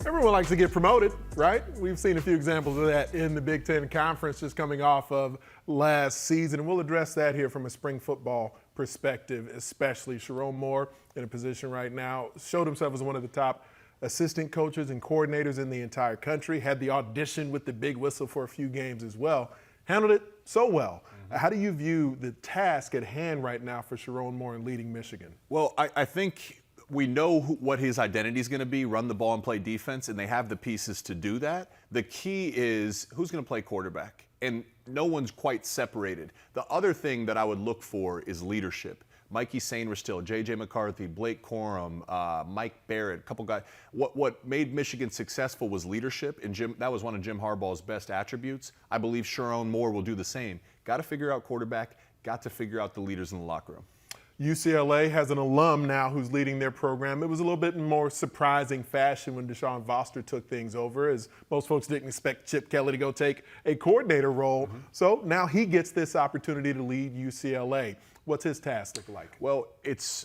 Everyone likes to get promoted, right? We've seen a few examples of that in the Big Ten Conference just coming off of last season, and we'll address that here from a spring football perspective, especially. Sherrone Moore, in a position right now, showed himself as one of the top assistant coaches and coordinators in the entire country, had the audition with the big whistle for a few games as well, handled it so well. How do you view the task at hand right now for Sherrone Moore in leading Michigan? Well, I think we know what his identity is going to be, run the ball and play defense, and they have the pieces to do that. The key is who's going to play quarterback, and no one's quite separated. The other thing that I would look for is leadership. Mikey Sainristil, J.J. McCarthy, Blake Corum, Mike Barrett, a couple guys. What made Michigan successful was leadership, and that was one of Jim Harbaugh's best attributes. I believe Sherrone Moore will do the same. Got to figure out quarterback, got to figure out the leaders in the locker room. UCLA has an alum now who's leading their program. It was a little bit more surprising fashion when DeShaun took things over, as most folks didn't expect Chip Kelly to go take a coordinator role. So now he gets this opportunity to lead UCLA. What's his task look like? Well,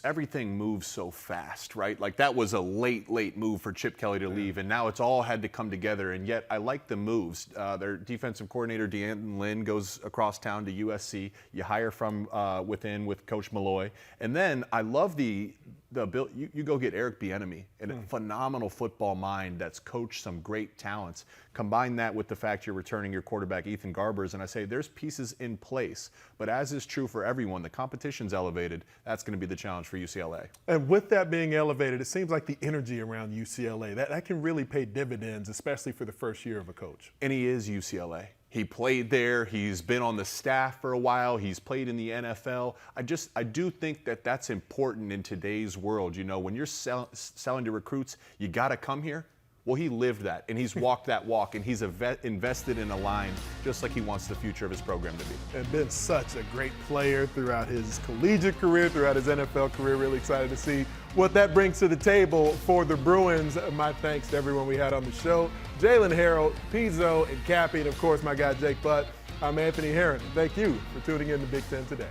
everything moves so fast, right? Like that was a late move for Chip Kelly to leave, and now it's all had to come together. And yet, I like the moves. Their defensive coordinator, Deanton Lynn, goes across town to USC. You hire from within with Coach Malloy, and then I love the ability. You go get Eric Bieniemy, and a phenomenal football mind that's coached some great talents. Combine that with the fact you're returning your quarterback Ethan Garbers, and I say there's pieces in place. But as is true for everyone, the competition's elevated. That's going to be the challenge for UCLA. And with that being elevated, it seems like the energy around UCLA, that can really pay dividends, especially for the first year of a coach. And he is UCLA. He played there. He's been on the staff for a while. He's played in the NFL. I do think that that's important in today's world. You know, when you're selling to recruits, you got to come here. Well, he lived that, and he's walked that walk, and he's invested in a line just like he wants the future of his program to be. And been such a great player throughout his collegiate career, throughout his NFL career. Really excited to see what that brings to the table for the Bruins. My thanks to everyone we had on the show. Jalen Harold, Pizzo, and Cappy, and of course my guy Jake Butt. I'm Anthony Herron. Thank you for tuning in to Big Ten Today.